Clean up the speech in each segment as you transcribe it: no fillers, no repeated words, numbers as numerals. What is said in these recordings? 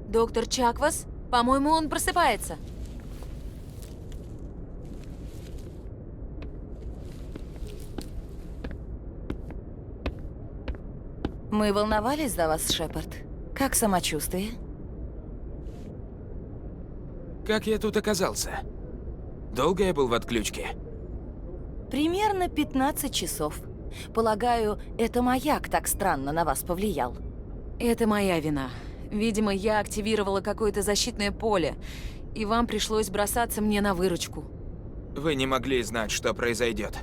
Доктор Чаквас? По-моему, он просыпается. Мы волновались за вас, Шепард. Как самочувствие? Как я тут оказался? Долго я был в отключке? Примерно 15 часов. Полагаю, это маяк так странно на вас повлиял. Это моя вина. Видимо, я активировала какое-то защитное поле, и вам пришлось бросаться мне на выручку. Вы не могли знать, что произойдет.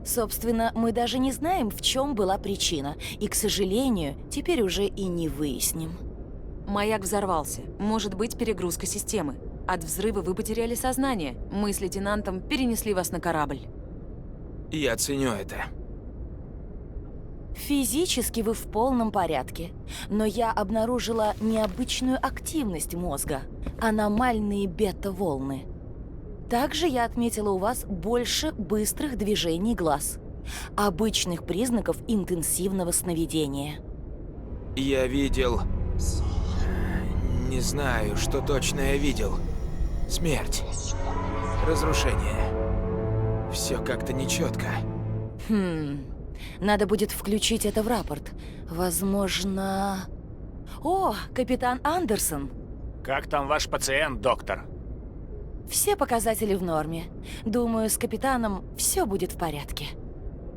Собственно, мы даже не знаем, в чем была причина, и, к сожалению, теперь уже и не выясним. Маяк взорвался. Может быть, перегрузка системы. От взрыва вы потеряли сознание. Мы с лейтенантом перенесли вас на корабль. Я ценю это. Физически вы в полном порядке, но я обнаружила необычную активность мозга, аномальные бета-волны. Также я отметила у вас больше быстрых движений глаз, обычных признаков интенсивного сновидения. Я видел... Не знаю, что точно я видел. Смерть. Разрушение. Все как-то нечетко. Надо будет включить это в рапорт. Возможно... О, капитан Андерсон! Как там ваш пациент, доктор? Все показатели в норме. Думаю, с капитаном все будет в порядке.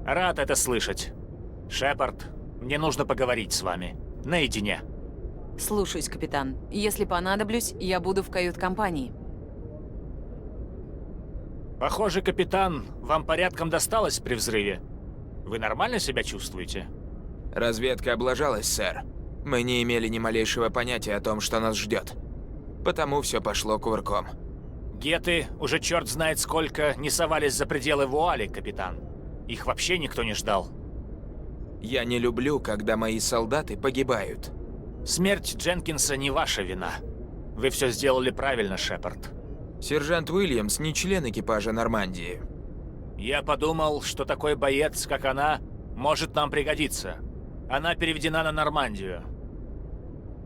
Рад это слышать. Шепард, мне нужно поговорить с вами. Наедине. Слушаюсь, капитан. Если понадоблюсь, я буду в кают-компании. Похоже, капитан, вам порядком досталось при взрыве. Вы нормально себя чувствуете? Разведка облажалась, сэр. Мы не имели ни малейшего понятия о том, что нас ждет. Потому все пошло кувырком. Геты уже черт знает сколько не совались за пределы вуали, капитан. Их вообще никто не ждал. Я не люблю, когда мои солдаты погибают. Смерть Дженкинса не ваша вина. Вы все сделали правильно, Шепард. Сержант Уильямс не член экипажа Нормандии. Я подумал, что такой боец, как она, может нам пригодиться. Она переведена на Нормандию.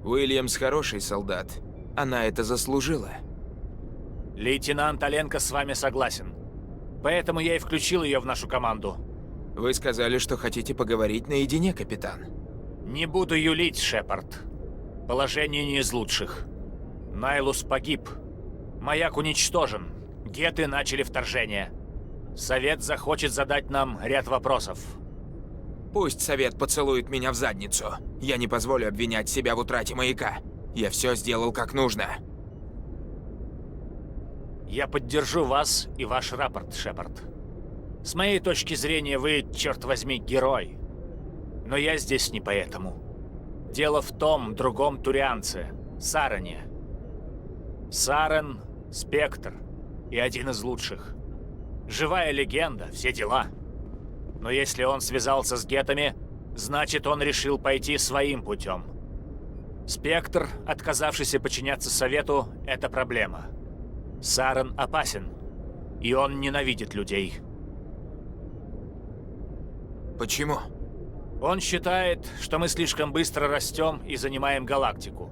Уильямс хороший солдат. Она это заслужила. Лейтенант Оленко с вами согласен. Поэтому я и включил ее в нашу команду. Вы сказали, что хотите поговорить наедине, капитан. Не буду юлить, Шепард. Положение не из лучших. Найлус погиб. Маяк уничтожен. Геты начали вторжение. Совет захочет задать нам ряд вопросов. Пусть Совет поцелует меня в задницу. Я не позволю обвинять себя в утрате маяка. Я все сделал как нужно. Я поддержу вас и ваш рапорт, Шепард. С моей точки зрения, вы, черт возьми, герой. Но я здесь не поэтому. Дело в том другом турианце, Сарене. Сарен – Спектр и один из лучших. Живая легенда, все дела. Но если он связался с гетами, значит, он решил пойти своим путем. Спектр, отказавшийся подчиняться Совету, – это проблема. Сарен опасен, и он ненавидит людей. Почему? Он считает, что мы слишком быстро растем и занимаем галактику.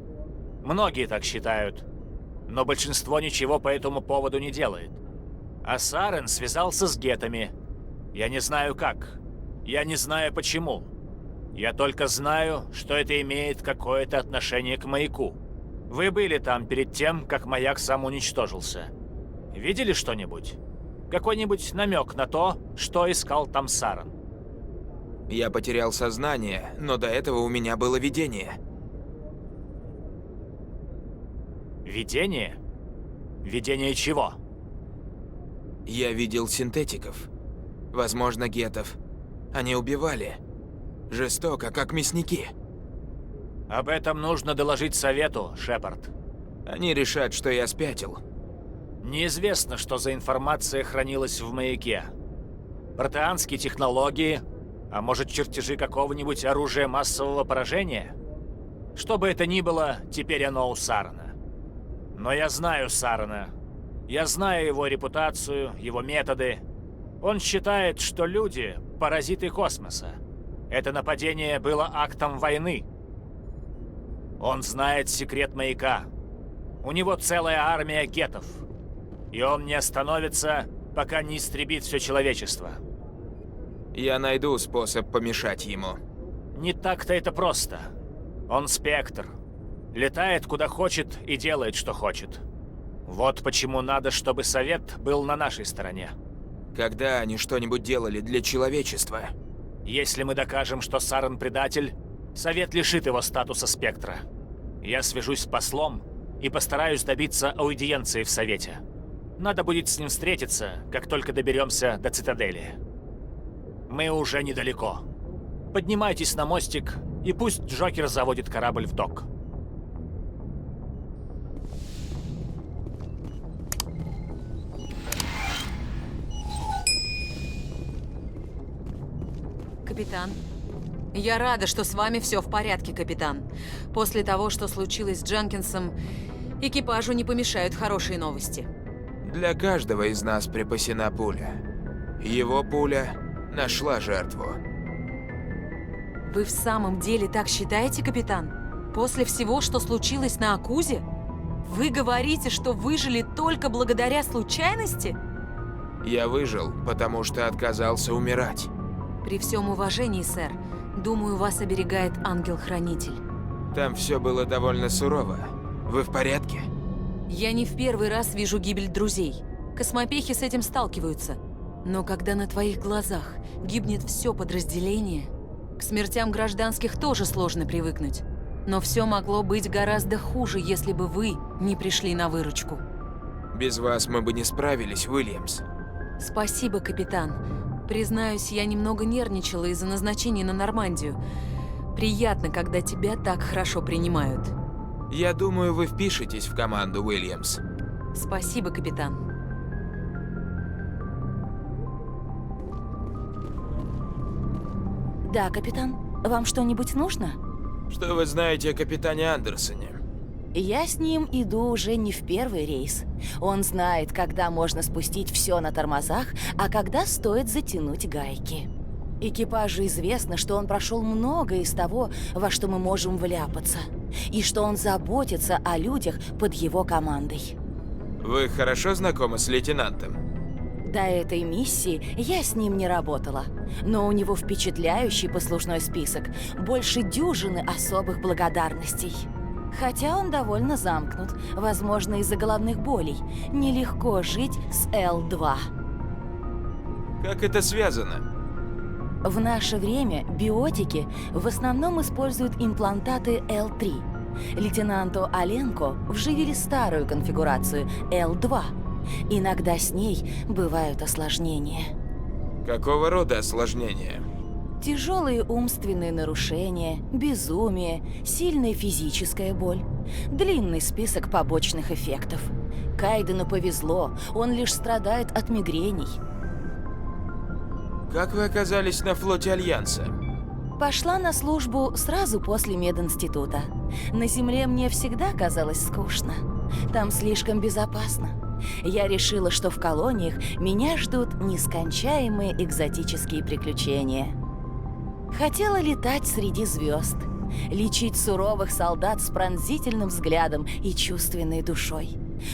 Многие так считают, но большинство ничего по этому поводу не делает. А Сарен связался с гетами. Я не знаю как. Я не знаю почему. Я только знаю, что это имеет какое-то отношение к маяку. Вы были там перед тем, как маяк сам уничтожился. Видели что-нибудь? Какой-нибудь намек на то, что искал там Сарен? Я потерял сознание, но до этого у меня было видение. Видение? Видение чего? Я видел синтетиков. Возможно, гетов. Они убивали. Жестоко, как мясники. Об этом нужно доложить Совету, Шепард. Они решат, что я спятил. Неизвестно, что за информация хранилась в маяке. Протеанские технологии, а может чертежи какого-нибудь оружия массового поражения? Что бы это ни было, теперь оно у Сарена. Но я знаю Сарена. Я знаю его репутацию, его методы. Он считает, что люди – паразиты космоса. Это нападение было актом войны. Он знает секрет маяка. У него целая армия гетов. И он не остановится, пока не истребит все человечество. Я найду способ помешать ему. Не так-то это просто. Он спектр. Летает куда хочет и делает, что хочет. Вот почему надо, чтобы Совет был на нашей стороне. Когда они что-нибудь делали для человечества? Если мы докажем, что Сарен предатель, Совет лишит его статуса спектра. Я свяжусь с послом и постараюсь добиться аудиенции в Совете. Надо будет с ним встретиться, как только доберемся до цитадели. Мы уже недалеко. Поднимайтесь на мостик, и пусть Джокер заводит корабль в док. Капитан, я рада, что с вами все в порядке, капитан. После того, что случилось с Дженкинсом, экипажу не помешают хорошие новости. Для каждого из нас припасена пуля. Его пуля нашла жертву. Вы в самом деле так считаете, капитан? После всего, что случилось на Акузе? Вы говорите, что выжили только благодаря случайности? Я выжил, потому что отказался умирать. При всем уважении, сэр, думаю, вас оберегает ангел-хранитель. Там все было довольно сурово. Вы в порядке? Я не в первый раз вижу гибель друзей. Космопехи с этим сталкиваются. Но когда на твоих глазах гибнет все подразделение, к смертям гражданских тоже сложно привыкнуть. Но все могло быть гораздо хуже, если бы вы не пришли на выручку. Без вас мы бы не справились, Уильямс. Спасибо, капитан. Признаюсь, я немного нервничала из-за назначения на Нормандию. Приятно, когда тебя так хорошо принимают. Я думаю, вы впишетесь в команду, Уильямс. Спасибо, капитан. Да, капитан. Вам что-нибудь нужно? Что вы знаете о капитане Андерсоне? Я с ним иду уже не в первый рейс. Он знает, когда можно спустить все на тормозах, а когда стоит затянуть гайки. Экипажу известно, что он прошел многое из того, во что мы можем вляпаться, и что он заботится о людях под его командой. Вы хорошо знакомы с лейтенантом? До этой миссии я с ним не работала, но у него впечатляющий послужной список, больше дюжины особых благодарностей. Хотя он довольно замкнут, возможно, из-за головных болей. Нелегко жить с Л-2. Как это связано? В наше время биотики в основном используют имплантаты Л-3. Лейтенанту Аленко вживили старую конфигурацию Л-2. Иногда с ней бывают осложнения. Какого рода осложнения? Тяжелые умственные нарушения, безумие, сильная физическая боль. Длинный список побочных эффектов. Кайдену повезло, он лишь страдает от мигрений. Как вы оказались на флоте Альянса? Пошла на службу сразу после мединститута. На Земле мне всегда казалось скучно. Там слишком безопасно. Я решила, что в колониях меня ждут нескончаемые экзотические приключения. Хотела летать среди звезд, лечить суровых солдат с пронзительным взглядом и чувственной душой.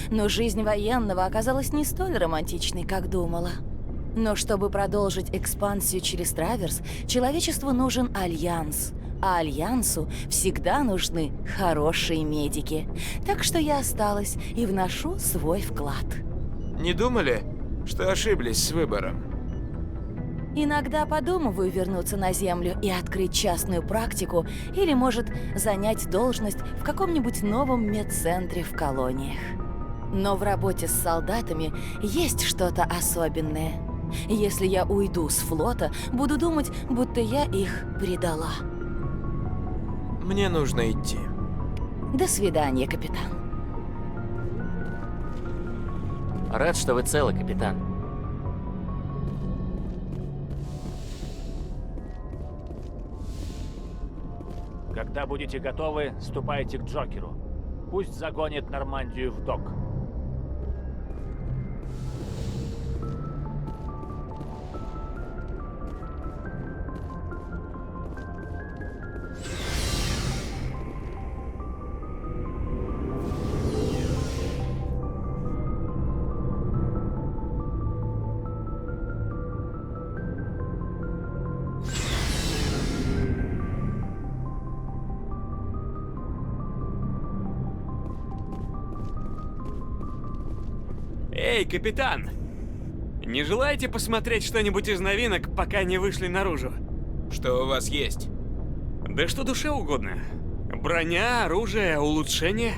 Но жизнь военного оказалась не столь романтичной, как думала. Но чтобы продолжить экспансию через Траверс, человечеству нужен Альянс. А Альянсу всегда нужны хорошие медики. Так что я осталась и вношу свой вклад. Не думали, что ошиблись с выбором? Иногда подумываю вернуться на Землю и открыть частную практику, или, может, занять должность в каком-нибудь новом медцентре в колониях. Но в работе с солдатами есть что-то особенное. Если я уйду с флота, буду думать, будто я их предала. Мне нужно идти. До свидания, капитан. Рад, что вы целы, капитан. Когда будете готовы, ступайте к Джокеру. Пусть загонит Нормандию в док. Эй, капитан! Не желаете посмотреть что-нибудь из новинок, пока не вышли наружу? Что у вас есть? Да что душе угодно. Броня, оружие, улучшения.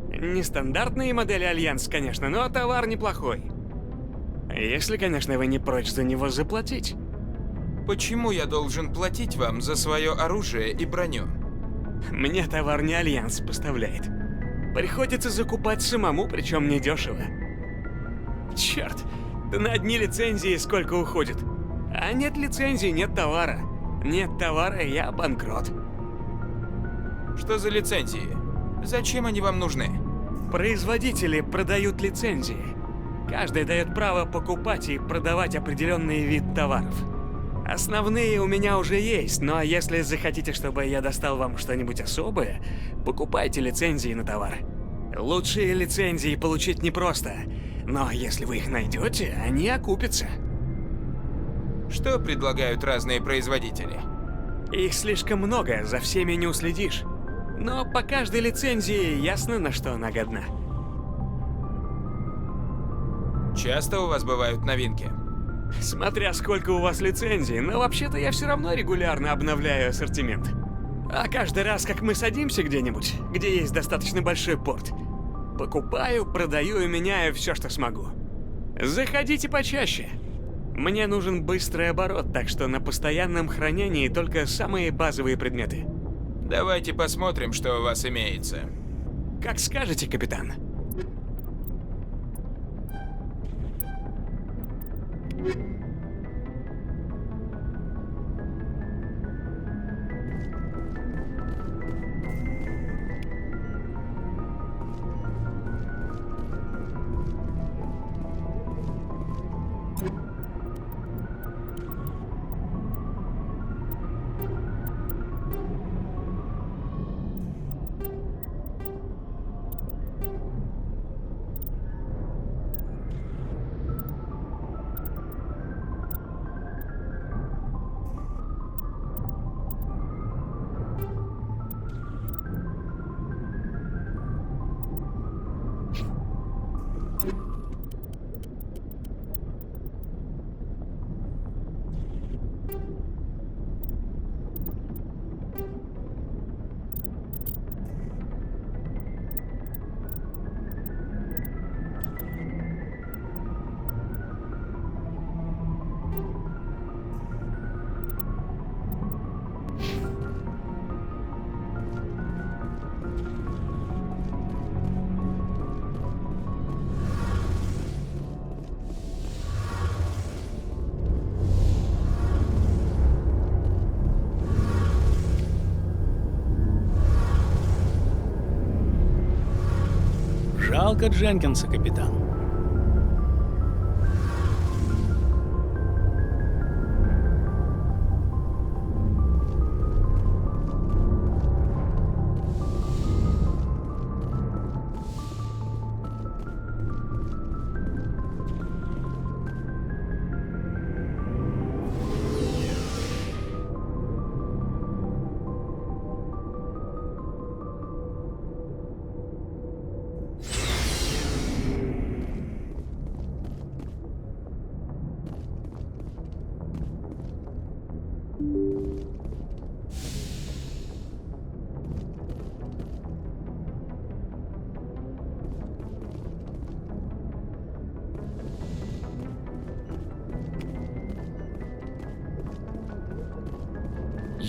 Нестандартные модели Альянс, конечно, но товар неплохой. Если, конечно, вы не прочь за него заплатить. Почему я должен платить вам за свое оружие и броню? Мне товар не Альянс поставляет. Приходится закупать самому, причем недешево. Черт, да на одни лицензии сколько уходит. А нет лицензии, нет товара. Нет товара, я банкрот. Что за лицензии? Зачем они вам нужны? Производители продают лицензии. Каждый дает право покупать и продавать определенный вид товаров. Основные у меня уже есть, но если захотите, чтобы я достал вам что-нибудь особое, покупайте лицензии на товар. Лучшие лицензии получить непросто, но если вы их найдете, они окупятся. Что предлагают разные производители? Их слишком много, за всеми не уследишь. Но по каждой лицензии ясно, на что она годна. Часто у вас бывают новинки? Смотря сколько у вас лицензий, но вообще-то я все равно регулярно обновляю ассортимент. А каждый раз, как мы садимся где-нибудь, где есть достаточно большой порт, покупаю, продаю и меняю все, что смогу. Заходите почаще. Мне нужен быстрый оборот, так что на постоянном хранении только самые базовые предметы. Давайте посмотрим, что у вас имеется. Как скажете, капитан. Жалко Дженкинса, капитан.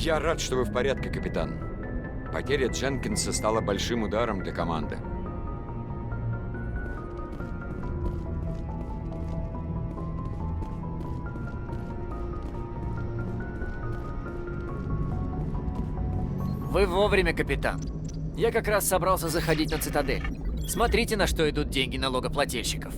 Я рад, что вы в порядке, капитан. Потеря Дженкинса стала большим ударом для команды. Вы вовремя, капитан. Я как раз собрался заходить на цитадель. Смотрите, на что идут деньги налогоплательщиков.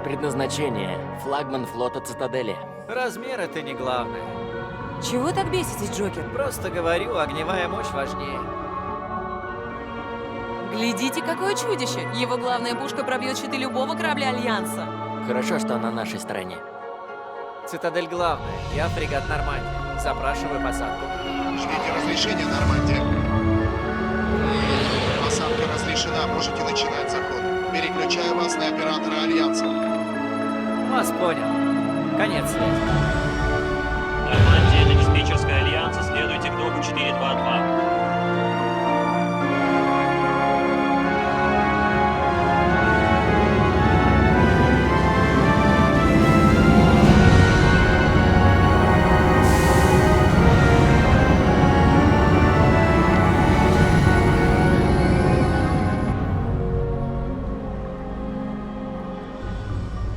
Предназначение – флагман флота Цитадели. Размер это не главное. Чего так беситесь, Джокер? Просто говорю, огневая мощь важнее. Глядите, какое чудище! Его главная пушка пробьет щиты любого корабля Альянса. Хорошо, что на нашей стороне. Цитадель главная, я фрегат Нормандия. Запрашиваю посадку. Ждите разрешения, Нормандия. Посадка разрешена, можете начинать заход. Переключаю вас на оператора Альянса. Вас понял. Конец связи. Нормандия, это диспетчерская Альянса, следуйте к дому 422.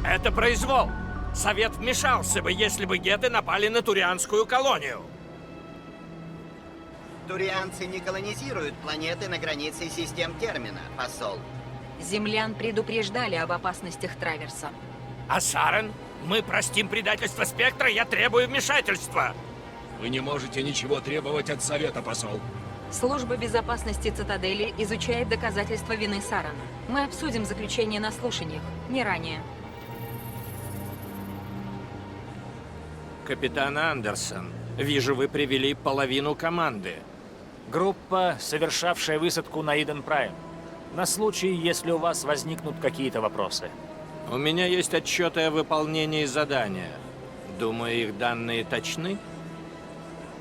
Это произвол. Совет вмешался бы, если бы геты напали на турианскую колонию. Турианцы не колонизируют планеты на границе систем Термина, посол. Землян предупреждали об опасностях Траверса. А Сарен? Мы простим предательство Спектра, я требую вмешательства. Вы не можете ничего требовать от Совета, посол. Служба безопасности Цитадели изучает доказательства вины Сарена. Мы обсудим заключение на слушаниях, не ранее. Капитан Андерсон, вижу, вы привели половину команды. Группа, совершавшая высадку на Иден Прайм. На случай, если у вас возникнут какие-то вопросы. У меня есть отчеты о выполнении задания. Думаю, их данные точны?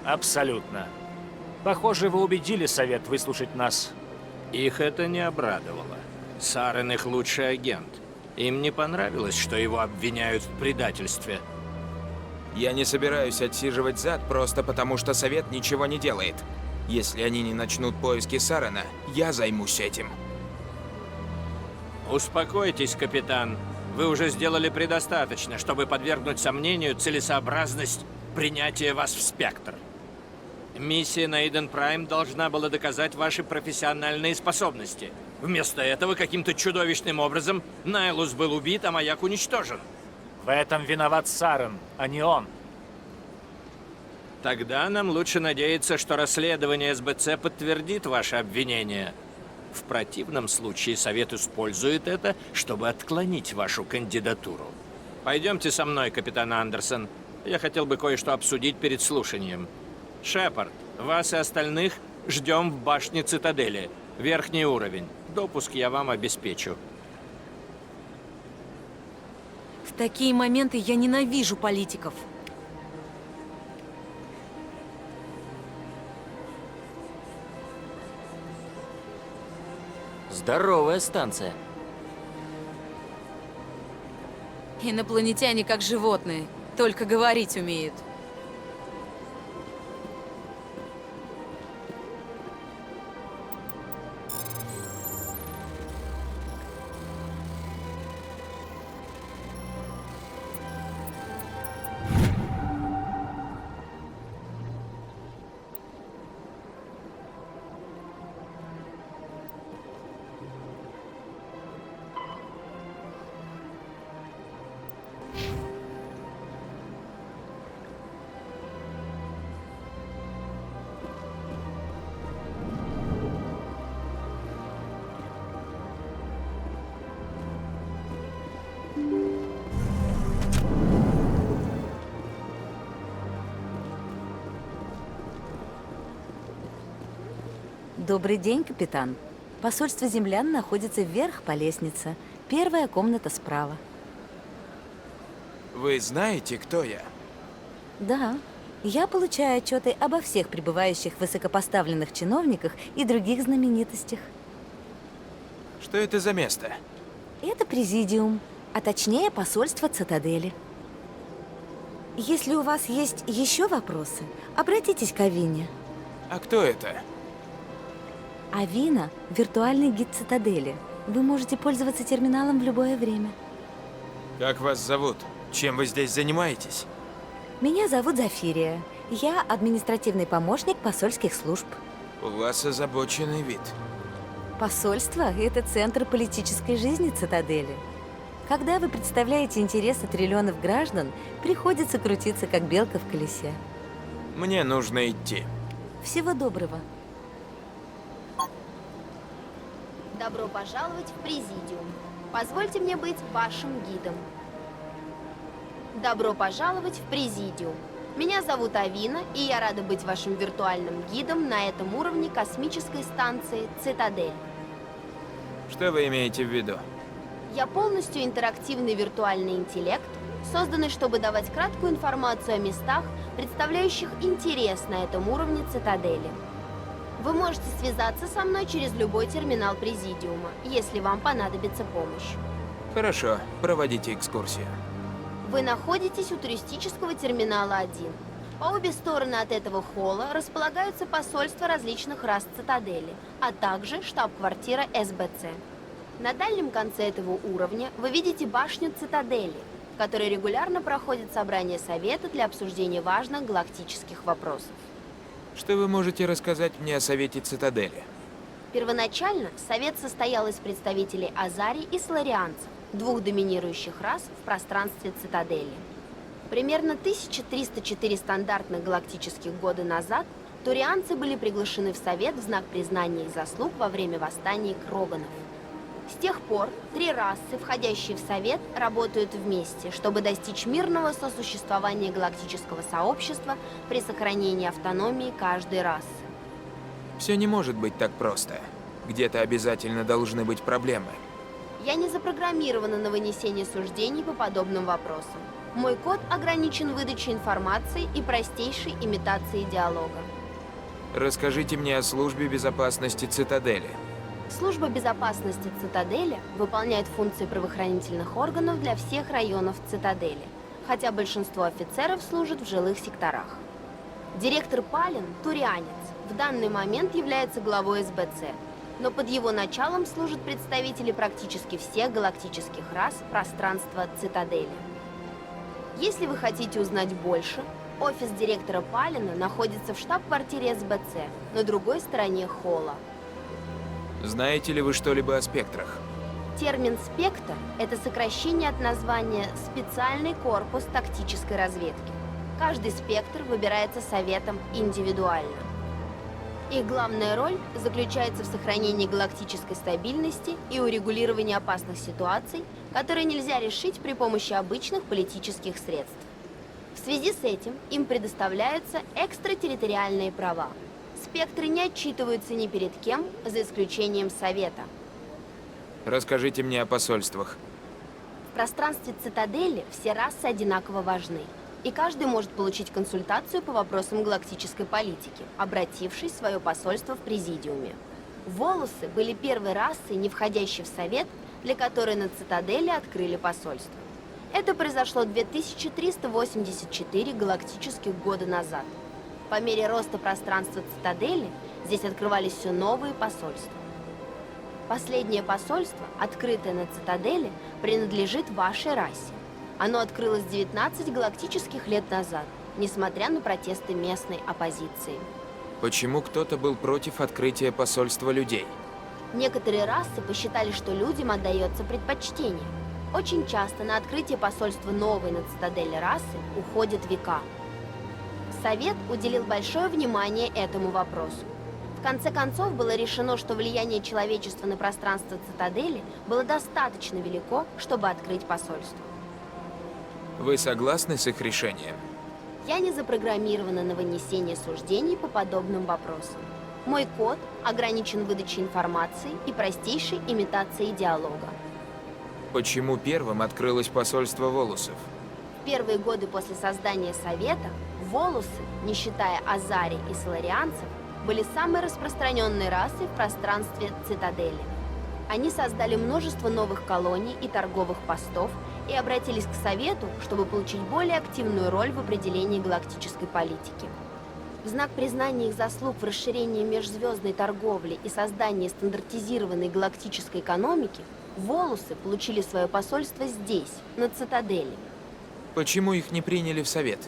Абсолютно. Похоже, вы убедили Совет выслушать нас. Их это не обрадовало. Сарен их лучший агент. Им не понравилось, что его обвиняют в предательстве. Я не собираюсь отсиживать зад просто потому, что Совет ничего не делает. Если они не начнут поиски Сарена, я займусь этим. Успокойтесь, капитан. Вы уже сделали предостаточно, чтобы подвергнуть сомнению целесообразность принятия вас в Спектр. Миссия на Иден Прайм должна была доказать ваши профессиональные способности. Вместо этого каким-то чудовищным образом Найлус был убит, а маяк уничтожен. В этом виноват Сарен, а не он. Тогда нам лучше надеяться, что расследование СБЦ подтвердит ваше обвинение. В противном случае Совет использует это, чтобы отклонить вашу кандидатуру. Пойдемте со мной, капитан Андерсон. Я хотел бы кое-что обсудить перед слушанием. Шепард, вас и остальных ждем в башне Цитадели. Верхний уровень. Допуск я вам обеспечу. В такие моменты я ненавижу политиков. Здоровая станция. Инопланетяне как животные, только говорить умеют. Добрый день, капитан. Посольство землян находится вверх по лестнице. Первая комната справа. Вы знаете, кто я? Да. Я получаю отчеты обо всех прибывающих высокопоставленных чиновниках и других знаменитостях. Что это за место? Это президиум, а точнее посольство Цитадели. Если у вас есть еще вопросы, обратитесь к Авине. А кто это? Авина – виртуальный гид Цитадели. Вы можете пользоваться терминалом в любое время. Как вас зовут? Чем вы здесь занимаетесь? Меня зовут Зафирия. Я административный помощник посольских служб. У вас озабоченный вид. Посольство – это центр политической жизни Цитадели. Когда вы представляете интересы триллионов граждан, приходится крутиться как белка в колесе. Мне нужно идти. Всего доброго. Добро пожаловать в Президиум. Позвольте мне быть вашим гидом. Добро пожаловать в Президиум. Меня зовут Авина, и я рада быть вашим виртуальным гидом на этом уровне космической станции «Цитадель». Что вы имеете в виду? Я полностью интерактивный виртуальный интеллект, созданный, чтобы давать краткую информацию о местах, представляющих интерес на этом уровне Цитадели. Вы можете связаться со мной через любой терминал Президиума, если вам понадобится помощь. Хорошо, проводите экскурсию. Вы находитесь у туристического терминала 1. По обе стороны от этого холла располагаются посольства различных рас Цитадели, а также штаб-квартира СБЦ. На дальнем конце этого уровня вы видите башню Цитадели, в которой регулярно проходит собрание Совета для обсуждения важных галактических вопросов. Что вы можете рассказать мне о Совете Цитадели? Первоначально Совет состоял из представителей Азари и Соларианцев, двух доминирующих рас в пространстве Цитадели. Примерно 1304 стандартных галактических года назад турианцы были приглашены в Совет в знак признания их заслуг во время восстания Кроганов. С тех пор три расы, входящие в Совет, работают вместе, чтобы достичь мирного сосуществования галактического сообщества при сохранении автономии каждой расы. Все не может быть так просто. Где-то обязательно должны быть проблемы. Я не запрограммирована на вынесение суждений по подобным вопросам. Мой код ограничен выдачей информации и простейшей имитацией диалога. Расскажите мне о службе безопасности Цитадели. Служба безопасности Цитадели выполняет функции правоохранительных органов для всех районов Цитадели, хотя большинство офицеров служат в жилых секторах. Директор Палин – турианец, в данный момент является главой СБЦ, но под его началом служат представители практически всех галактических рас пространства Цитадели. Если вы хотите узнать больше, офис директора Палина находится в штаб-квартире СБЦ на другой стороне холла. Знаете ли вы что-либо о спектрах? Термин «спектр» — это сокращение от названия «специальный корпус тактической разведки». Каждый спектр выбирается Советом индивидуально. Их главная роль заключается в сохранении галактической стабильности и урегулировании опасных ситуаций, которые нельзя решить при помощи обычных политических средств. В связи с этим им предоставляются экстратерриториальные права. Спектры не отчитываются ни перед кем, за исключением Совета. Расскажите мне о посольствах. В пространстве Цитадели все расы одинаково важны, и каждый может получить консультацию по вопросам галактической политики, обратившись в свое посольство в Президиуме. Волосы были первой расой, не входящей в Совет, для которой на Цитадели открыли посольство. Это произошло 2384 галактических года назад. По мере роста пространства Цитадели здесь открывались все новые посольства. Последнее посольство, открытое на Цитадели, принадлежит вашей расе. Оно открылось 19 галактических лет назад, несмотря на протесты местной оппозиции. Почему кто-то был против открытия посольства людей? Некоторые расы посчитали, что людям отдается предпочтение. Очень часто на открытие посольства новой на Цитадели расы уходят века. Совет уделил большое внимание этому вопросу. В конце концов было решено, что влияние человечества на пространство Цитадели было достаточно велико, чтобы открыть посольство. Вы согласны с их решением? Я не запрограммирована на вынесение суждений по подобным вопросам. Мой код ограничен выдачей информации и простейшей имитацией диалога. Почему первым открылось посольство Волосов? В первые годы после создания Совета Волосы, не считая Азари и Соларианцев, были самой распространенной расой в пространстве Цитадели. Они создали множество новых колоний и торговых постов и обратились к Совету, чтобы получить более активную роль в определении галактической политики. В знак признания их заслуг в расширении межзвездной торговли и создании стандартизированной галактической экономики, Волосы получили свое посольство здесь, на Цитадели. Почему их не приняли в Совет?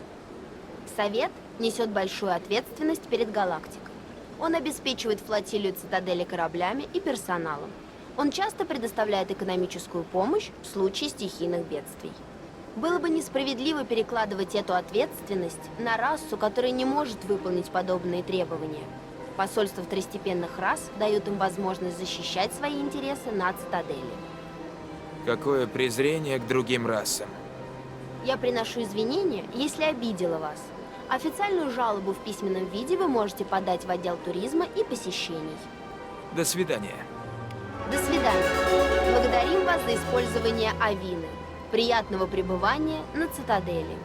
Совет несет большую ответственность перед галактикой. Он обеспечивает флотилию Цитадели кораблями и персоналом. Он часто предоставляет экономическую помощь в случае стихийных бедствий. Было бы несправедливо перекладывать эту ответственность на расу, которая не может выполнить подобные требования. Посольства второстепенных рас дают им возможность защищать свои интересы на цитадели. Какое презрение к другим расам. Я приношу извинения, если обидела вас. Официальную жалобу в письменном виде вы можете подать в отдел туризма и посещений. До свидания. До свидания. Благодарим вас за использование Авины. Приятного пребывания на цитадели.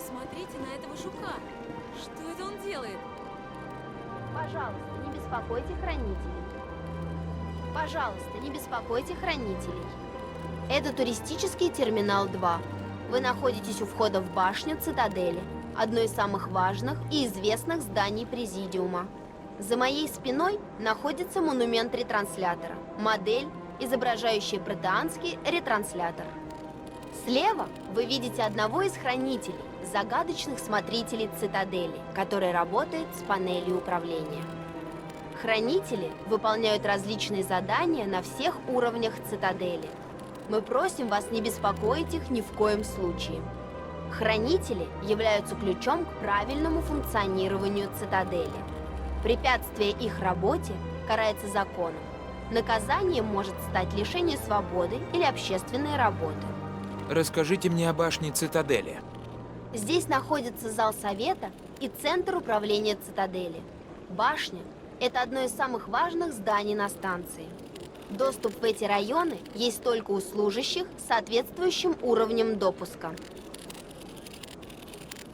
Посмотрите на этого жука. Что это он делает? Пожалуйста, не беспокойте хранителей. Пожалуйста, не беспокойте хранителей. Это туристический терминал 2. Вы находитесь у входа в башню цитадели, одно из самых важных и известных зданий Президиума. За моей спиной находится монумент ретранслятора, модель, изображающая протеанский ретранслятор. Слева вы видите одного из хранителей, загадочных смотрителей цитадели, который работает с панелью управления. Хранители выполняют различные задания на всех уровнях цитадели. Мы просим вас не беспокоить их ни в коем случае. Хранители являются ключом к правильному функционированию цитадели. Препятствие их работе карается законом. Наказанием может стать лишение свободы или общественная работа. Расскажите мне о башне цитадели. Здесь находится зал совета и центр управления цитадели. Башня – это одно из самых важных зданий на станции. Доступ в эти районы есть только у служащих с соответствующим уровнем допуска.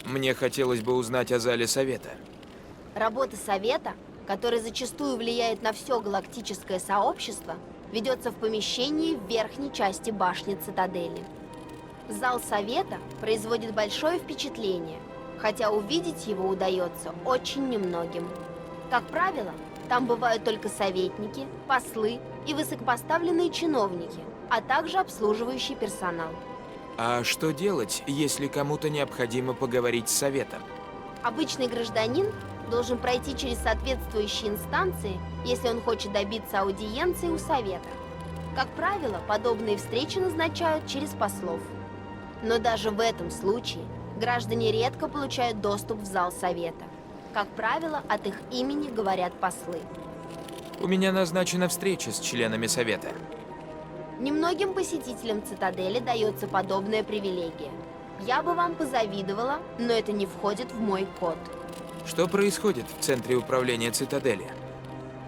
Мне хотелось бы узнать о зале совета. Работа совета, которая зачастую влияет на все галактическое сообщество, ведется в помещении в верхней части башни цитадели. Зал совета производит большое впечатление, хотя увидеть его удается очень немногим. Как правило, там бывают только советники, послы и высокопоставленные чиновники, а также обслуживающий персонал. А что делать, если кому-то необходимо поговорить с советом? Обычный гражданин должен пройти через соответствующие инстанции, если он хочет добиться аудиенции у совета. Как правило, подобные встречи назначают через послов. Но даже в этом случае граждане редко получают доступ в зал совета. Как правило, от их имени говорят послы. У меня назначена встреча с членами совета. Немногим посетителям цитадели дается подобная привилегия. Я бы вам позавидовала, но это не входит в мой код. Что происходит в центре управления цитадели?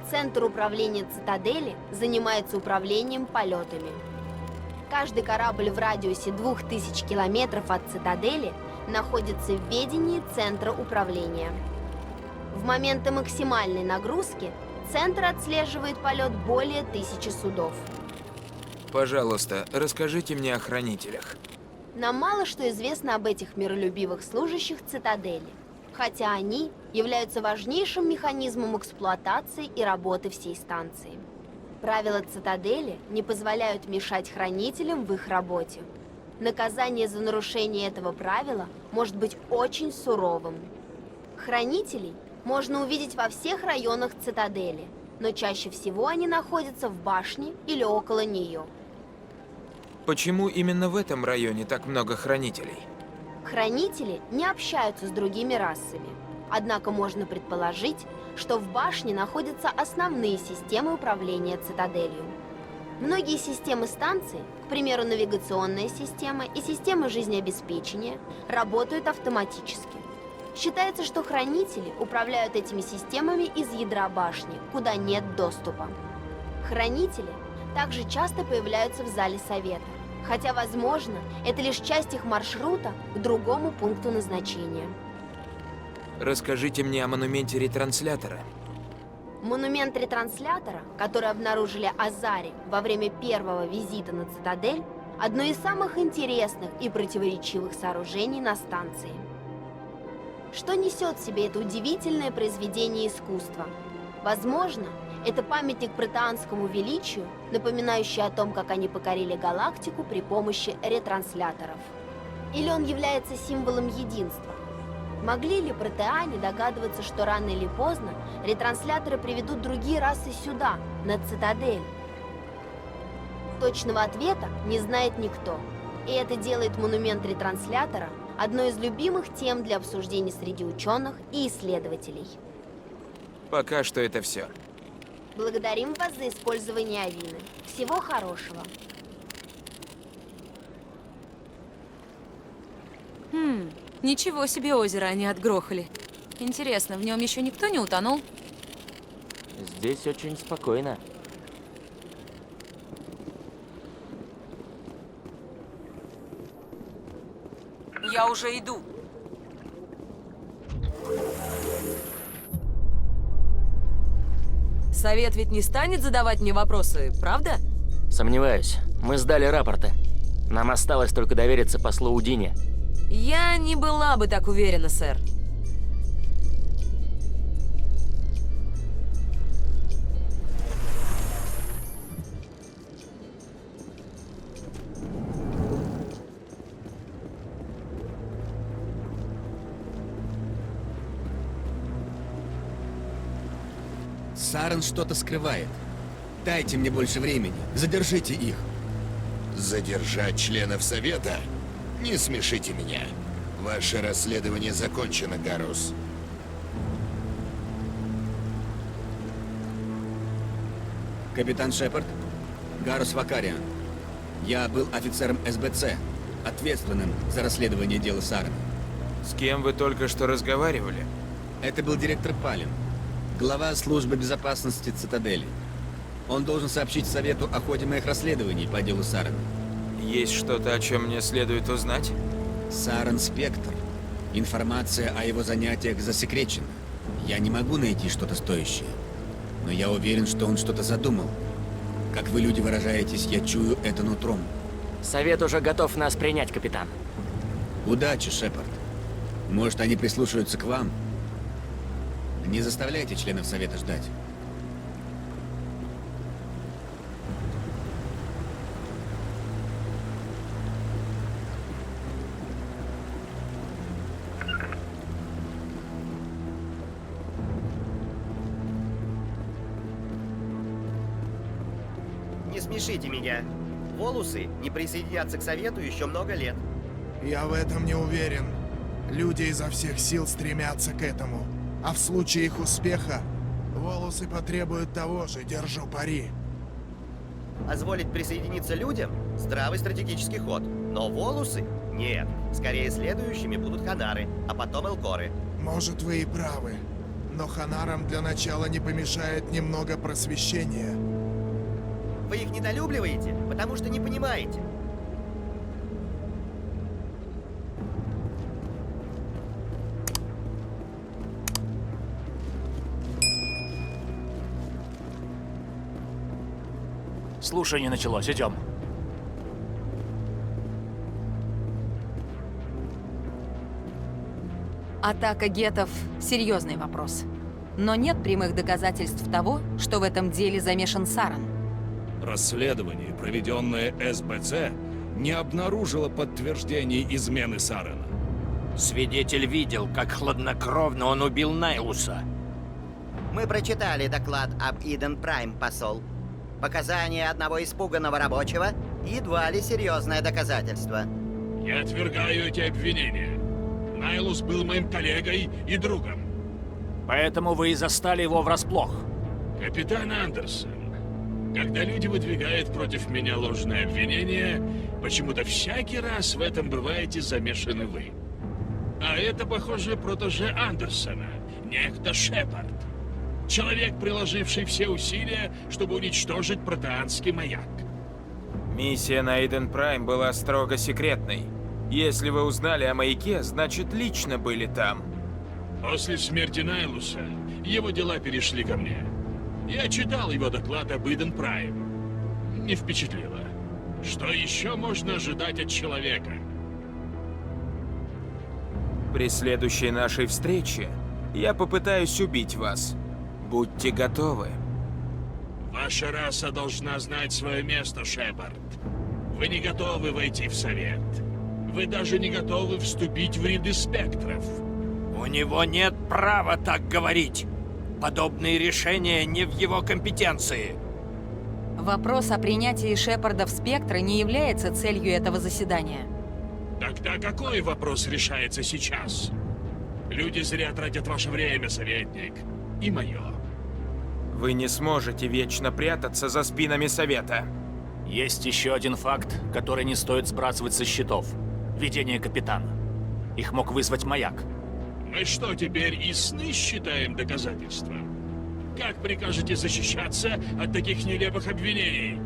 Центр управления цитадели занимается управлением полетами. Каждый корабль в радиусе 2000 километров от цитадели находится в ведении центра управления. В моменты максимальной нагрузки центр отслеживает полет более 1000 судов. Пожалуйста, расскажите мне о хранителях. Нам мало что известно об этих миролюбивых служащих цитадели, хотя они являются важнейшим механизмом эксплуатации и работы всей станции. Правила цитадели не позволяют мешать хранителям в их работе. Наказание за нарушение этого правила может быть очень суровым. Хранителей можно увидеть во всех районах цитадели, но чаще всего они находятся в башне или около нее. Почему именно в этом районе так много хранителей? Хранители не общаются с другими расами. Однако можно предположить, что в башне находятся основные системы управления цитаделью. Многие системы станции, к примеру, навигационная система и система жизнеобеспечения, работают автоматически. Считается, что хранители управляют этими системами из ядра башни, куда нет доступа. Хранители также часто появляются в зале совета, хотя, возможно, это лишь часть их маршрута к другому пункту назначения. Расскажите мне о монументе ретранслятора. Монумент ретранслятора, который обнаружили Азари во время первого визита на цитадель, одно из самых интересных и противоречивых сооружений на станции. Что несет в себе это удивительное произведение искусства? Возможно, это памятник протеанскому величию, напоминающий о том, как они покорили галактику при помощи ретрансляторов. Или он является символом единства? Могли ли протеане догадываться, что рано или поздно ретрансляторы приведут другие расы сюда, на цитадель? Точного ответа не знает никто. И это делает монумент ретранслятора одной из любимых тем для обсуждений среди ученых и исследователей. Пока что это все. Благодарим вас за использование Авины. Всего хорошего. Ничего себе озеро они отгрохали. Интересно, в нем еще никто не утонул? Здесь очень спокойно. Я уже иду. Совет ведь не станет задавать мне вопросы, правда? Сомневаюсь. Мы сдали рапорты. Нам осталось только довериться послу Удине. Я не была бы так уверена, сэр. Сарен что-то скрывает. Дайте мне больше времени. Задержите их. Задержать членов Совета? Не смешите меня. Ваше расследование закончено, Гарус. Капитан Шепард, Гарус Вакариан. Я был офицером СБЦ, ответственным за расследование дела Сарена. С кем вы только что разговаривали? Это был директор Палин, глава службы безопасности цитадели. Он должен сообщить Совету о ходе моих расследований по делу Сарена. Есть что-то, о чем мне следует узнать? Сарен Спектр. Информация о его занятиях засекречена. Я не могу найти что-то стоящее. Но я уверен, что он что-то задумал. Как вы, люди, выражаетесь, я чую это нутром. Совет уже готов нас принять, капитан. Удачи, Шепард. Может, они прислушаются к вам? Не заставляйте членов Совета ждать. Не смешите меня. Волусы не присоединятся к Совету еще много лет. Я в этом не уверен. Люди изо всех сил стремятся к этому. А в случае их успеха, Волусы потребуют того же, держу пари. Позволить присоединиться людям – здравый стратегический ход. Но Волусы – нет. Скорее следующими будут Ханары, а потом Элкоры. Может, вы и правы. Но Ханарам для начала не помешает немного просвещения. Вы их недолюбливаете, потому что не понимаете. Слушание началось, идем. Атака гетов – серьезный вопрос. Но нет прямых доказательств того, что в этом деле замешан Сарен. Расследование, проведенное СБЦ, не обнаружило подтверждений измены Сарена. Свидетель видел, как хладнокровно он убил Найлуса. Мы прочитали доклад об Иден Прайм, посол. Показания одного испуганного рабочего Едва ли серьезное доказательство. Я отвергаю эти обвинения. Найлус был моим коллегой и другом. Поэтому вы и застали его врасплох. Капитан Андерсон, когда люди выдвигают против меня ложные обвинения, почему-то всякий раз в этом бываете замешаны вы. А это, похоже, протеже Андерсона, некто Шепард. Человек, приложивший все усилия, чтобы уничтожить протеанский маяк. Миссия на Иден Прайм была строго секретной. Если вы узнали о маяке, значит лично были там. После смерти Найлуса его дела перешли ко мне. Я читал его доклад об Иден Прайм. Не впечатлило. Что еще можно ожидать от человека? При следующей нашей встрече я попытаюсь убить вас. Будьте готовы. Ваша раса должна знать свое место, Шепард. Вы не готовы войти в Совет. Вы даже не готовы вступить в ряды спектров. У него нет права так говорить. Подобные решения не в его компетенции. Вопрос о принятии Шепарда в спектры не является целью этого заседания. Тогда какой вопрос решается сейчас? Люди зря тратят ваше время, советник. И мое. Вы не сможете вечно прятаться за спинами Совета. Есть еще один факт, который не стоит сбрасывать со счетов. Видение капитана. Их мог вызвать маяк. Мы что, теперь и сны считаем доказательством? Как прикажете защищаться от таких нелепых обвинений?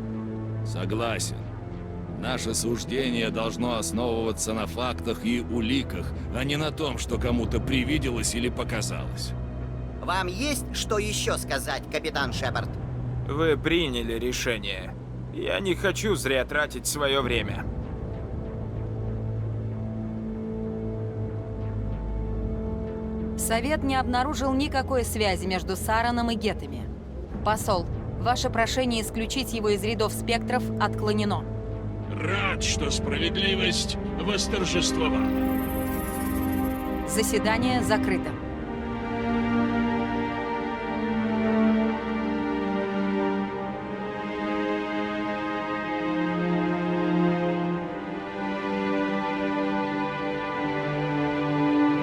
Согласен. Наше суждение должно основываться на фактах и уликах, а не на том, что кому-то привиделось или показалось. Вам есть что еще сказать, капитан Шепард? Вы приняли решение. Я не хочу зря тратить свое время. Совет не обнаружил никакой связи между Сараном и гетами. Посол, ваше прошение исключить его из рядов спектров отклонено. Рад, что справедливость восторжествовала. Заседание закрыто.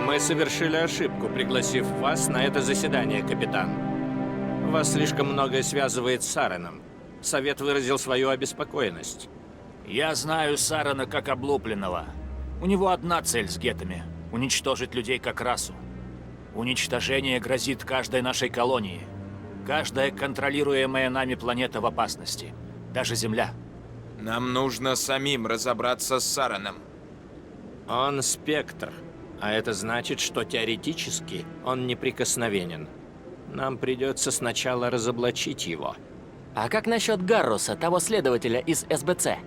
Мы совершили ошибку, пригласив вас на это заседание, капитан. Вас слишком многое связывает с Сараном. Совет выразил свою обеспокоенность. Я знаю Сарана как облупленного. У него одна цель с гетами – уничтожить людей как расу. Уничтожение грозит каждой нашей колонии. Каждая контролируемая нами планета в опасности. Даже Земля. Нам нужно самим разобраться с Сараном. Он спектр. А это значит, что теоретически он неприкосновенен. Нам придется сначала разоблачить его. А как насчет Гарруса, того следователя из СБЦ?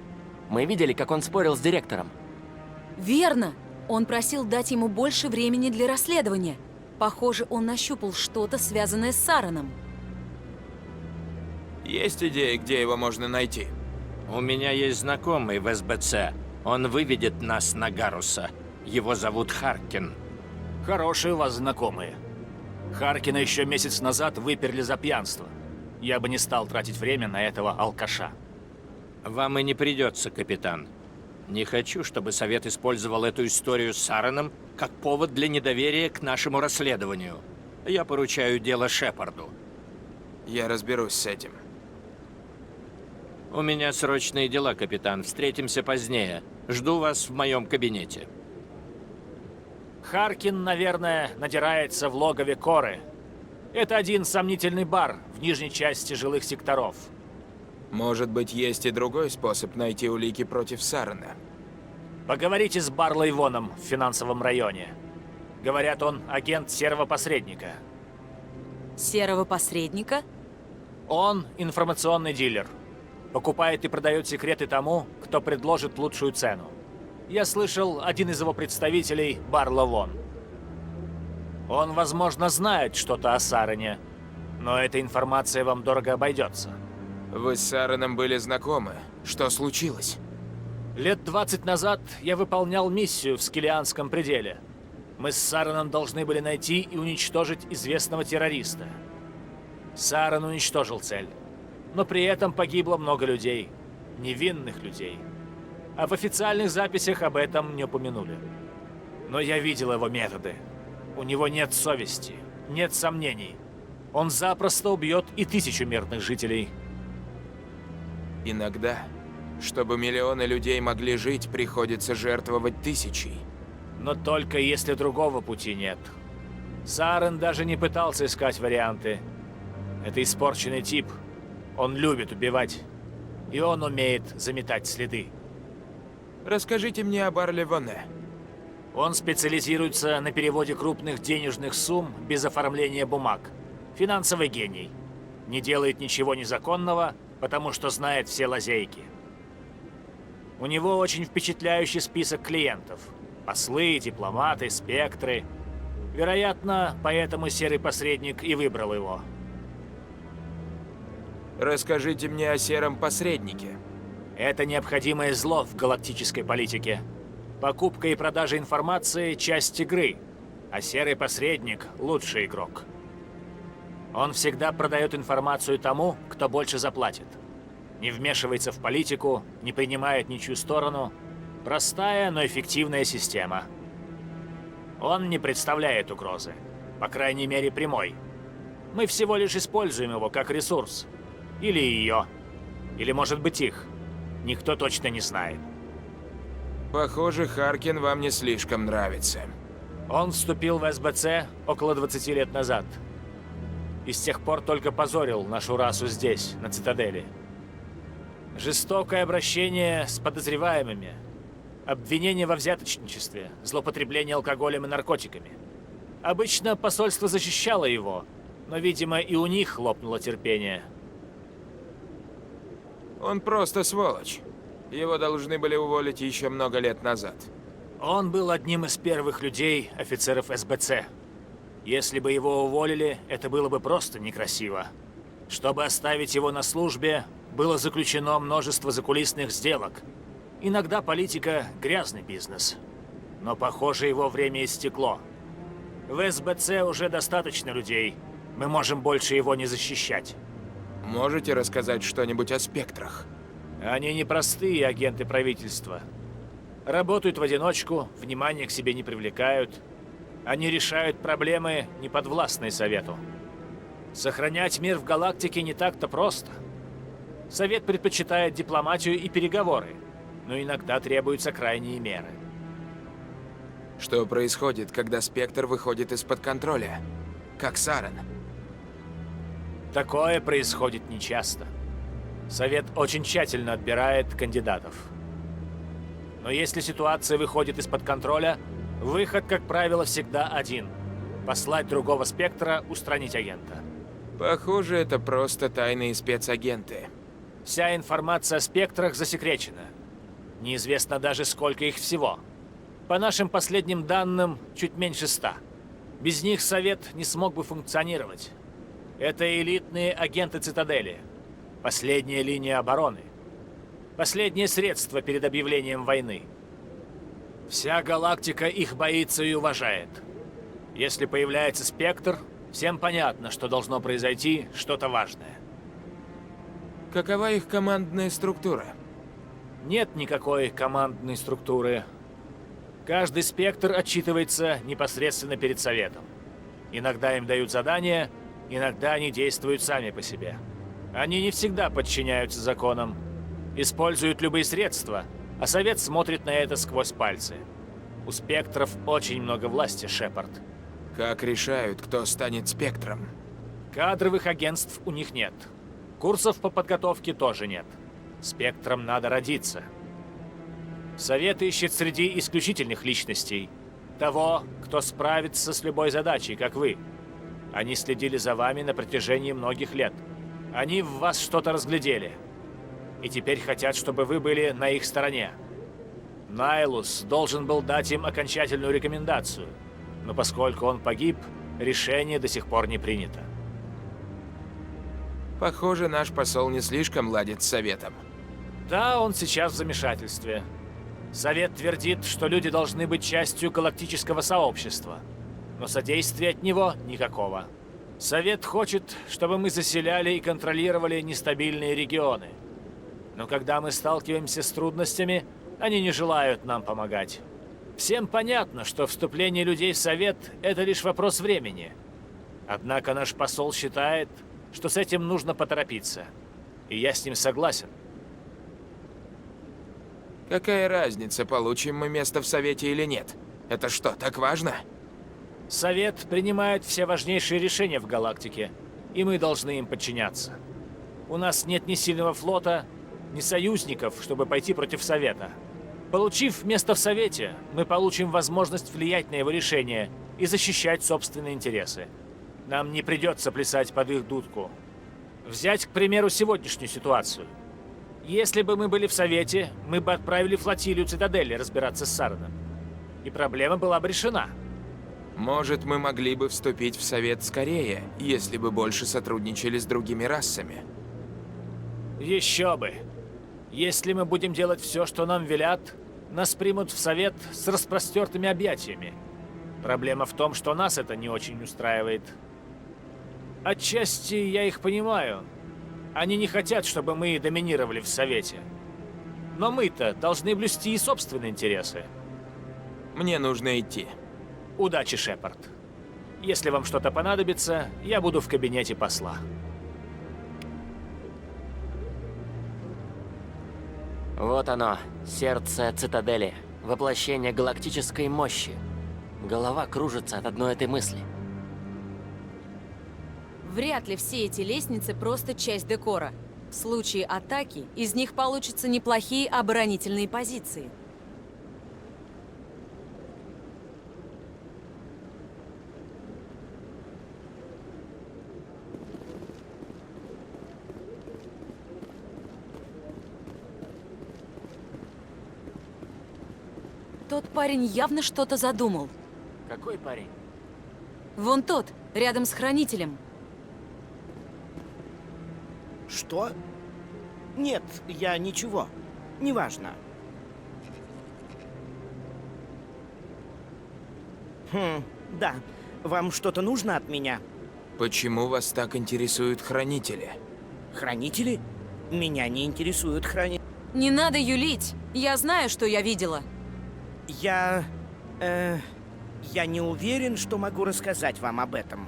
Мы видели, как он спорил с директором. Верно! Он просил дать ему больше времени для расследования. Похоже, он нащупал что-то, связанное с Сараном. Есть идеи, где его можно найти? У меня есть знакомый в СБЦ. Он выведет нас на Гарруса. Его зовут Харкин. Хорошие у вас знакомые. Харкина еще месяц назад выперли за пьянство. Я бы не стал тратить время на этого алкаша. Вам и не придется, капитан. Не хочу, чтобы Совет использовал эту историю с Сараном как повод для недоверия к нашему расследованию. Я поручаю дело Шепарду. Я разберусь с этим. У меня срочные дела, капитан. Встретимся позднее. Жду вас в моем кабинете. Харкин, наверное, надирается в логове Коры. Это один сомнительный бар в нижней части жилых секторов. Может быть, есть и другой способ найти улики против Сарана. Поговорите с Барлой Воном в финансовом районе. Говорят, он агент серого посредника. Серого посредника? Он информационный дилер. Покупает и продает секреты тому, кто предложит лучшую цену. Я слышал, один из его представителей – Барла Вон. Он, возможно, знает что-то о Саране, но эта информация вам дорого обойдется. Вы с Сараном были знакомы. Что случилось? Лет 20 назад я выполнял миссию в Скелианском пределе. Мы с Сараном должны были найти и уничтожить известного террориста. Саран уничтожил цель, но при этом погибло много людей. невинных людей. А в официальных записях об этом не упомянули. Но я видел его методы. У него нет совести, нет сомнений. Он запросто убьет и 1000 мирных жителей. Иногда, чтобы миллионы людей могли жить, приходится жертвовать тысячи. Но только если другого пути нет. Сарен даже не пытался искать варианты. Это испорченный тип. Он любит убивать. И он умеет заметать следы. Расскажите мне об Арле Воне. Он специализируется на переводе крупных денежных сумм без оформления бумаг. Финансовый гений. Не делает ничего незаконного, потому что знает все лазейки. У него очень впечатляющий список клиентов. Послы, дипломаты, спектры. Вероятно, поэтому серый посредник и выбрал его. Расскажите мне о сером посреднике. Это необходимое зло в галактической политике. Покупка и продажа информации – часть игры, а серый посредник – лучший игрок. Он всегда продает информацию тому, кто больше заплатит. Не вмешивается в политику, не принимает ничью сторону. Простая, но эффективная система. Он не представляет угрозы, по крайней мере прямой. Мы всего лишь используем его как ресурс. Или ее. Или, может быть, их. Никто точно не знает. Похоже, Харкин вам не слишком нравится. Он вступил в СБЦ около 20 лет назад. И с тех пор только позорил нашу расу здесь, на Цитадели. Жестокое обращение с подозреваемыми. Обвинения во взяточничестве, злоупотребление алкоголем и наркотиками. Обычно посольство защищало его, но, видимо, и у них лопнуло терпение. Он просто сволочь. Его должны были уволить еще много лет назад. Он был одним из первых людей, офицеров СБЦ. Если бы его уволили, это было бы просто некрасиво. Чтобы оставить его на службе, было заключено множество закулисных сделок. Иногда политика – грязный бизнес. Но, похоже, его время истекло. В СБЦ уже достаточно людей. Мы можем больше его не защищать. Можете рассказать что-нибудь о спектрах? Они не простые агенты правительства. Работают в одиночку, внимания к себе не привлекают. Они решают проблемы, не подвластные Совету. Сохранять мир в галактике не так-то просто. Совет предпочитает дипломатию и переговоры, но иногда требуются крайние меры. Что происходит, когда спектр выходит из-под контроля? Как Сарен? Такое происходит нечасто. Совет очень тщательно отбирает кандидатов. Но если ситуация выходит из-под контроля, выход, как правило, всегда один. Послать другого спектра, устранить агента. Похоже, это просто тайные спецагенты. Вся информация о спектрах засекречена. Неизвестно даже, сколько их всего. По нашим последним данным, чуть меньше 100. Без них Совет не смог бы функционировать. Это элитные агенты Цитадели. Последняя линия обороны. Последнее средство перед объявлением войны. Вся галактика их боится и уважает. Если появляется спектр, всем понятно, что должно произойти что-то важное. Какова их командная структура? Нет никакой командной структуры. Каждый спектр отчитывается непосредственно перед Советом. Иногда им дают задания, иногда они действуют сами по себе. Они не всегда подчиняются законам, используют любые средства, а Совет смотрит на это сквозь пальцы. У спектров очень много власти, Шепард. Как решают, кто станет спектром? Кадровых агентств у них нет. Курсов по подготовке тоже нет. Спектром надо родиться. Совет ищет среди исключительных личностей. Того, кто справится с любой задачей, как вы. Они следили за вами на протяжении многих лет. Они в вас что-то разглядели. И теперь хотят, чтобы вы были на их стороне. Найлус должен был дать им окончательную рекомендацию. Но поскольку он погиб, решение до сих пор не принято. Похоже, наш посол не слишком ладит с Советом. Да, он сейчас в замешательстве. Совет твердит, что люди должны быть частью галактического сообщества. Но содействия от него никакого. Совет хочет, чтобы мы заселяли и контролировали нестабильные регионы. Но когда мы сталкиваемся с трудностями, они не желают нам помогать. Всем понятно, что вступление людей в Совет – это лишь вопрос времени. Однако наш посол считает, что с этим нужно поторопиться. И я с ним согласен. Какая разница, получим мы место в Совете или нет? Это что, так важно? Совет принимает все важнейшие решения в галактике, и мы должны им подчиняться. У нас нет ни сильного флота, ни союзников, чтобы пойти против Совета. Получив место в Совете, мы получим возможность влиять на его решения и защищать собственные интересы. Нам не придется плясать под их дудку. Взять, к примеру, сегодняшнюю ситуацию. Если бы мы были в Совете, мы бы отправили флотилию Цитадели разбираться с Сараном. И проблема была бы решена. Может, мы могли бы вступить в Совет скорее, если бы больше сотрудничали с другими расами. Еще бы. Если мы будем делать все, что нам велят, нас примут в Совет с распростертыми объятиями. Проблема в том, что нас это не очень устраивает. Отчасти я их понимаю. Они не хотят, чтобы мы доминировали в Совете. Но мы-то должны блюсти и собственные интересы. Мне нужно идти. Удачи, Шепард. Если вам что-то понадобится, я буду в кабинете посла. Вот оно, сердце Цитадели, воплощение галактической мощи. Голова кружится от одной этой мысли. Вряд ли все эти лестницы просто часть декора. В случае атаки из них получатся неплохие оборонительные позиции. Тот парень явно что-то задумал. Какой парень? Вон тот, рядом с хранителем. Что? Нет, я ничего. Неважно. Да. Вам что-то нужно от меня? Почему вас так интересуют хранители? Хранители? Меня не интересуют хранители. Не надо юлить. Я знаю, что я видела. Я не уверен, что могу рассказать вам об этом.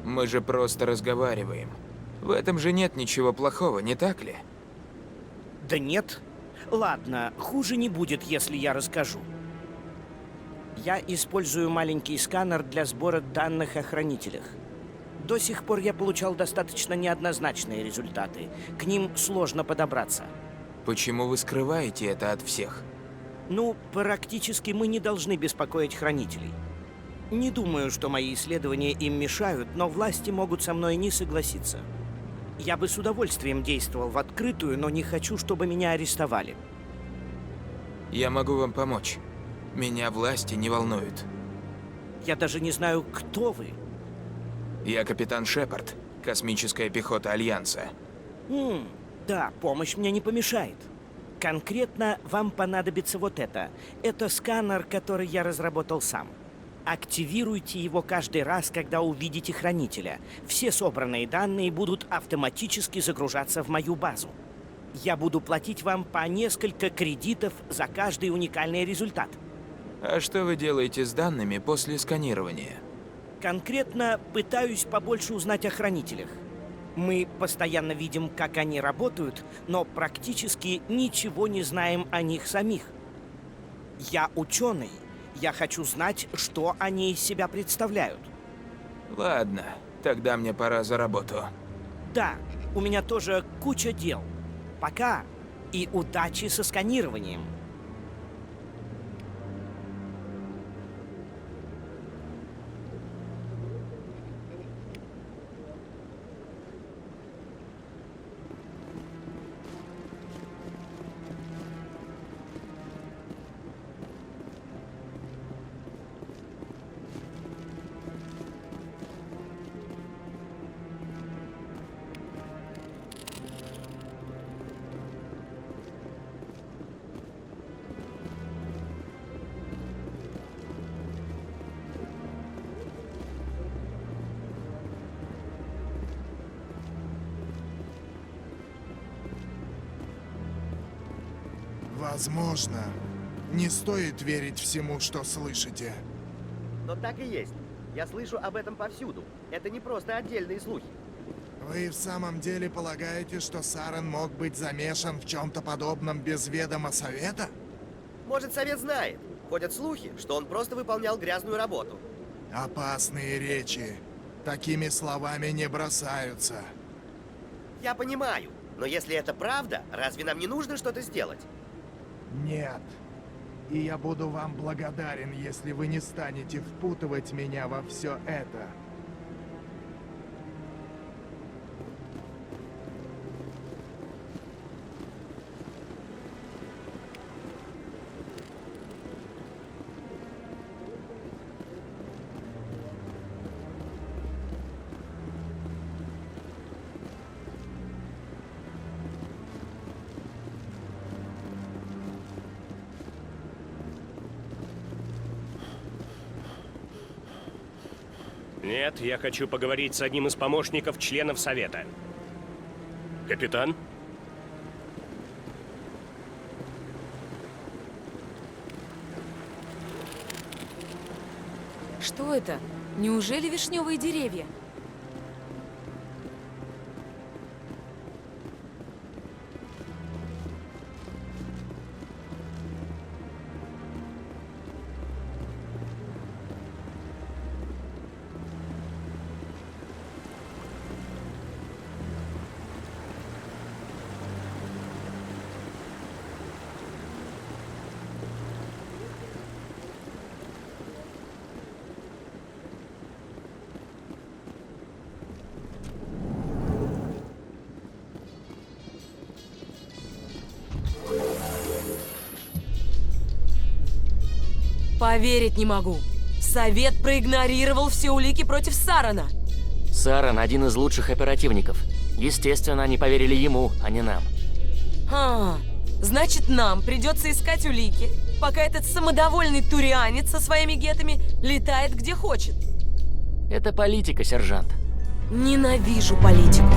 Мы же просто разговариваем. В этом же нет ничего плохого, не так ли? Да нет. Ладно, хуже не будет, если я расскажу. Я использую маленький сканер для сбора данных о хранителях. До сих пор я получал достаточно неоднозначные результаты. К ним сложно подобраться. Почему вы скрываете это от всех? Ну, практически мы не должны беспокоить хранителей. Не думаю, что мои исследования им мешают, но власти могут со мной не согласиться. Я бы с удовольствием действовал в открытую, но не хочу, чтобы меня арестовали. Я могу вам помочь. Меня власти не волнуют. Я даже не знаю, кто вы. Я капитан Шепард, космическая пехота Альянса. Да, помощь мне не помешает. Конкретно вам понадобится вот это. Это сканер, который я разработал сам. Активируйте его каждый раз, когда увидите хранителя. Все собранные данные будут автоматически загружаться в мою базу. Я буду платить вам по несколько кредитов за каждый уникальный результат. А что вы делаете с данными после сканирования? Конкретно пытаюсь побольше узнать о хранителях. Мы постоянно видим, как они работают, но практически ничего не знаем о них самих. Я ученый. Я хочу знать, что они из себя представляют. Ладно, тогда мне пора за работу. Да, у меня тоже куча дел. Пока. И удачи со сканированием. Возможно. Не стоит верить всему, что слышите. Но так и есть. Я слышу об этом повсюду. Это не просто отдельные слухи. Вы в самом деле полагаете, что Сарен мог быть замешан в чем-то подобном без ведома Совета? Может, Совет знает. Ходят слухи, что он просто выполнял грязную работу. Опасные речи. Такими словами не бросаются. Я понимаю. Но если это правда, разве нам не нужно что-то сделать? Нет. И я буду вам благодарен, если вы не станете впутывать меня во все это. Нет, я хочу поговорить с одним из помощников членов Совета. Капитан? Что это? Неужели вишневые деревья? Поверить не могу. Совет проигнорировал все улики против Сарена. Сарен один из лучших оперативников. Естественно, они поверили ему, а не нам. Значит, нам придется искать улики, пока этот самодовольный турианец со своими гетами летает где хочет. Это политика, сержант. Ненавижу политику.